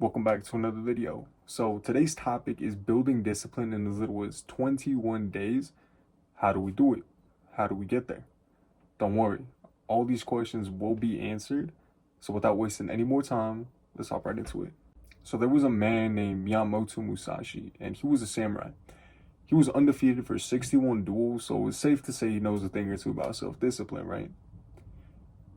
Welcome back to another video. So today's topic is building discipline in as little as 21 days. How do we do it? How do we get there? Don't worry, all these questions will be answered. So without wasting any more time, let's hop right into it. So there was a man named Miyamoto Musashi, and he was a samurai. He was undefeated for 61 duels, so it's safe to say he knows a thing or two about self-discipline, right?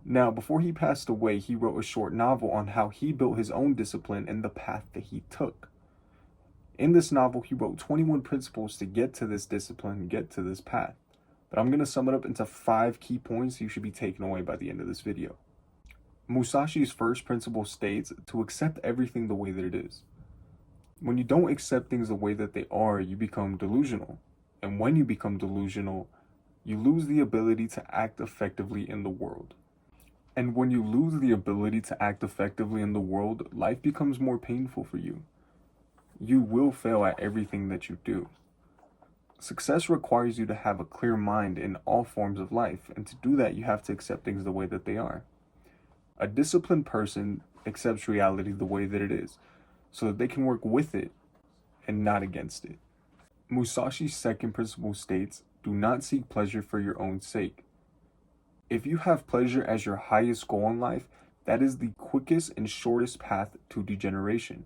Now, before he passed away, he wrote a short novel on how he built his own discipline and the path that he took. In this novel, he wrote 21 principles to get to this discipline, get to this path. But I'm going to sum it up into 5 key points you should be taken away by the end of this video. Musashi's first principle states to accept everything the way that it is. When you don't accept things the way that they are, you become delusional. And when you become delusional, you lose the ability to act effectively in the world. And when you lose the ability to act effectively in the world, life becomes more painful for you. You will fail at everything that you do. Success requires you to have a clear mind in all forms of life, and to do that, you have to accept things the way that they are. A disciplined person accepts reality the way that it is, so that they can work with it and not against it. Musashi's second principle states, do not seek pleasure for your own sake. If you have pleasure as your highest goal in life, that is the quickest and shortest path to degeneration.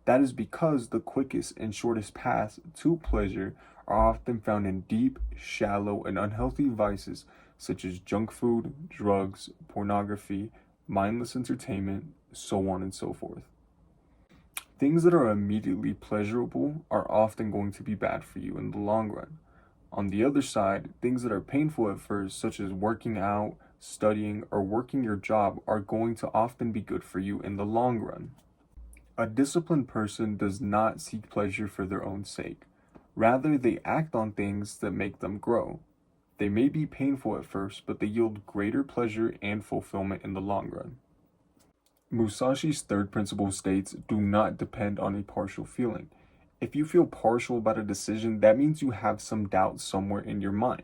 That is because the quickest and shortest paths to pleasure are often found in deep, shallow, and unhealthy vices such as junk food, drugs, pornography, mindless entertainment, so on and so forth. Things that are immediately pleasurable are often going to be bad for you in the long run. On the other side, things that are painful at first, such as working out, studying, or working your job, are going to often be good for you in the long run. A disciplined person does not seek pleasure for their own sake. Rather, they act on things that make them grow. They may be painful at first, but they yield greater pleasure and fulfillment in the long run. Musashi's third principle states, do not depend on a partial feeling. If you feel partial about a decision, that means you have some doubt somewhere in your mind.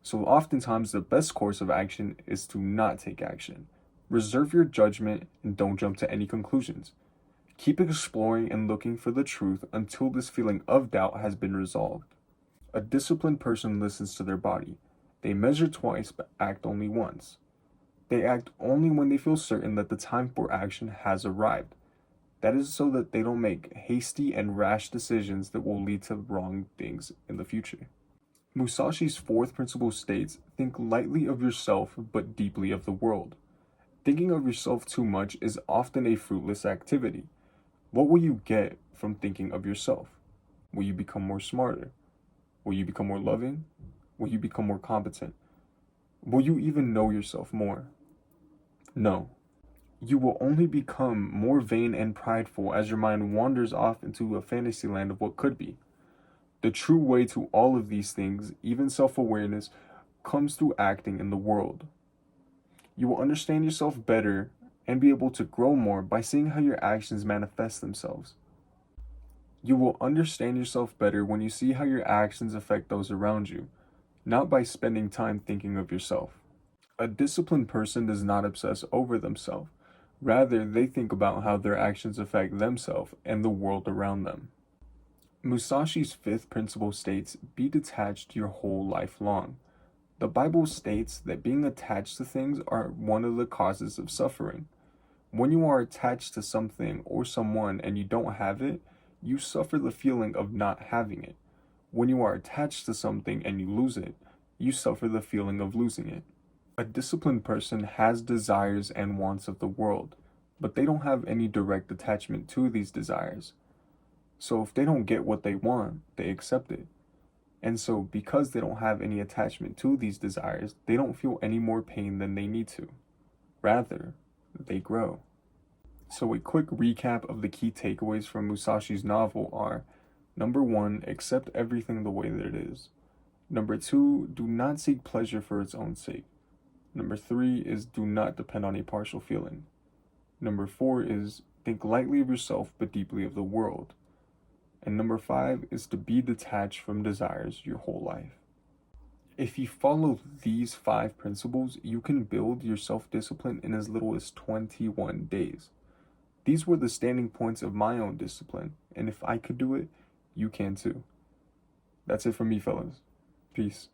So oftentimes the best course of action is to not take action. Reserve your judgment and don't jump to any conclusions. Keep exploring and looking for the truth until this feeling of doubt has been resolved. A disciplined person listens to their body. They measure twice but act only once. They act only when they feel certain that the time for action has arrived. That is so that they don't make hasty and rash decisions that will lead to wrong things in the future. Musashi's fourth principle states, think lightly of yourself but deeply of the world. Thinking of yourself too much is often a fruitless activity. What will you get from thinking of yourself? Will you become more smarter? Will you become more loving? Will you become more competent? Will you even know yourself more? No. You will only become more vain and prideful as your mind wanders off into a fantasy land of what could be. The true way to all of these things, even self-awareness, comes through acting in the world. You will understand yourself better and be able to grow more by seeing how your actions manifest themselves. You will understand yourself better when you see how your actions affect those around you, not by spending time thinking of yourself. A disciplined person does not obsess over themselves. Rather, they think about how their actions affect themselves and the world around them. Musashi's fifth principle states, be detached your whole life long. The Bible states that being attached to things are one of the causes of suffering. When you are attached to something or someone and you don't have it, you suffer the feeling of not having it. When you are attached to something and you lose it, you suffer the feeling of losing it. A disciplined person has desires and wants of the world, but they don't have any direct attachment to these desires. So if they don't get what they want, they accept it. And so because they don't have any attachment to these desires, they don't feel any more pain than they need to. Rather, they grow. So a quick recap of the key takeaways from Musashi's novel are, number 1, accept everything the way that it is. Number 2, do not seek pleasure for its own sake. Number 3 is do not depend on a partial feeling. Number 4 is think lightly of yourself but deeply of the world. And number 5 is to be detached from desires your whole life. If you follow these 5 principles, you can build your self-discipline in as little as 21 days. These were the standing points of my own discipline, and if I could do it, you can too. That's it for me, fellas. Peace.